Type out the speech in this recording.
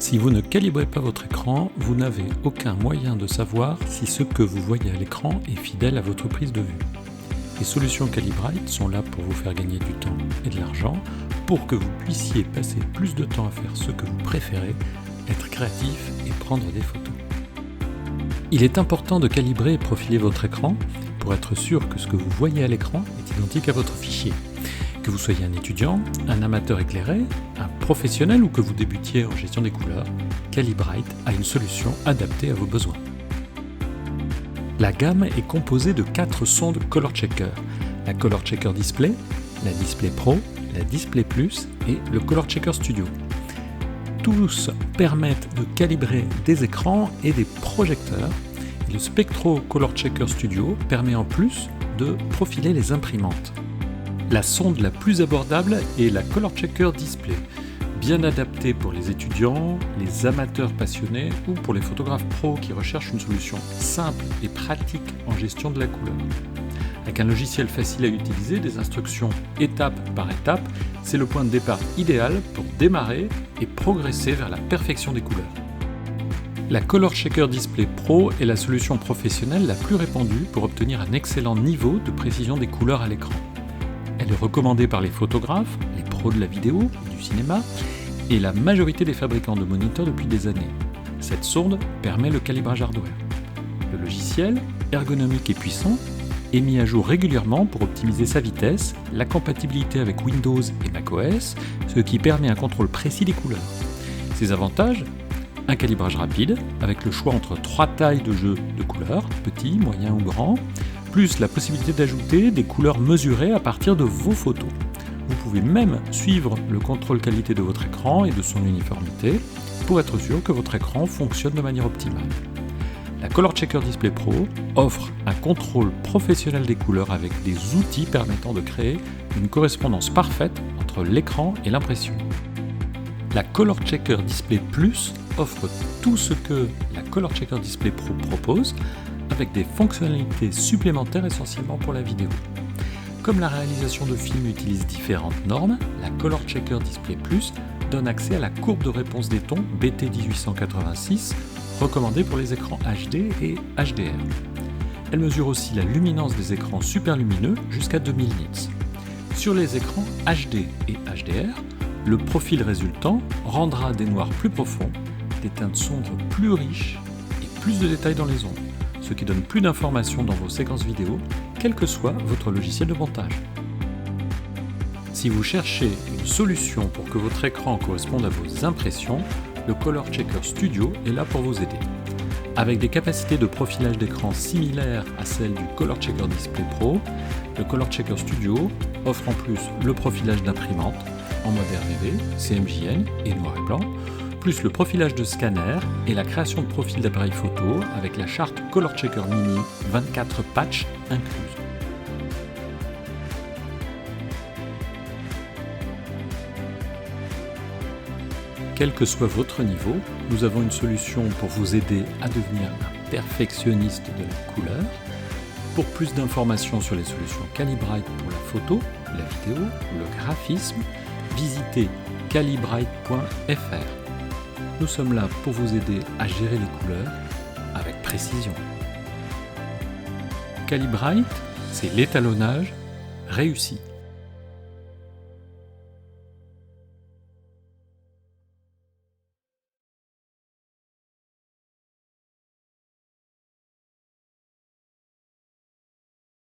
Si vous ne calibrez pas votre écran, vous n'avez aucun moyen de savoir si ce que vous voyez à l'écran est fidèle à votre prise de vue. Les solutions Calibrite sont là pour vous faire gagner du temps et de l'argent, pour que vous puissiez passer plus de temps à faire ce que vous préférez, être créatif et prendre des photos. Il est important de calibrer et profiler votre écran pour être sûr que ce que vous voyez à l'écran est identique à votre fichier. Que vous soyez un étudiant, un amateur éclairé, un professionnel ou que vous débutiez en gestion des couleurs, Calibrite a une solution adaptée à vos besoins. La gamme est composée de 4 sondes Color Checker, la Color Checker Display, la Display Pro, la Display Plus et le Color Checker Studio. Tous permettent de calibrer des écrans et des projecteurs. Et le Spectro Color Checker Studio permet en plus de profiler les imprimantes. La sonde la plus abordable est la Color Checker Display, bien adaptée pour les étudiants, les amateurs passionnés ou pour les photographes pros qui recherchent une solution simple et pratique en gestion de la couleur. Avec un logiciel facile à utiliser, des instructions étape par étape, c'est le point de départ idéal pour démarrer et progresser vers la perfection des couleurs. La Color Checker Display Pro est la solution professionnelle la plus répandue pour obtenir un excellent niveau de précision des couleurs à l'écran. Elle est recommandée par les photographes, les pros de la vidéo et du cinéma, et la majorité des fabricants de moniteurs depuis des années. Cette sonde permet le calibrage hardware. Le logiciel, ergonomique et puissant, est mis à jour régulièrement pour optimiser sa vitesse, la compatibilité avec Windows et macOS, ce qui permet un contrôle précis des couleurs. Ses avantages: un calibrage rapide, avec le choix entre 3 tailles de jeu de couleurs, petit, moyen ou grand, plus la possibilité d'ajouter des couleurs mesurées à partir de vos photos. Vous pouvez même suivre le contrôle qualité de votre écran et de son uniformité pour être sûr que votre écran fonctionne de manière optimale. La Color Checker Display Pro offre un contrôle professionnel des couleurs avec des outils permettant de créer une correspondance parfaite entre l'écran et l'impression. La Color Checker Display Plus offre tout ce que la Color Checker Display Pro propose, avec des fonctionnalités supplémentaires essentiellement pour la vidéo. Comme la réalisation de films utilise différentes normes, la Color Checker Display Plus donne accès à la courbe de réponse des tons BT1886, recommandée pour les écrans HD et HDR. Elle mesure aussi la luminance des écrans super lumineux jusqu'à 2000 nits. Sur les écrans HD et HDR, le profil résultant rendra des noirs plus profonds, des teintes sombres plus riches et plus de détails dans les ombres, ce qui donne plus d'informations dans vos séquences vidéo, quel que soit votre logiciel de montage. Si vous cherchez une solution pour que votre écran corresponde à vos impressions, le Color Checker Studio est là pour vous aider. Avec des capacités de profilage d'écran similaires à celles du Color Checker Display Pro, le Color Checker Studio offre en plus le profilage d'imprimante en mode RGB, CMJN et noir et blanc, plus le profilage de scanner et la création de profils d'appareil photo avec la charte Color Checker Mini 24 patch incluse. Quel que soit votre niveau, nous avons une solution pour vous aider à devenir un perfectionniste de la couleur. Pour plus d'informations sur les solutions Calibrite pour la photo, la vidéo ou le graphisme, visitez calibrite.fr. Nous sommes là pour vous aider à gérer les couleurs avec précision. Calibrite, c'est l'étalonnage réussi.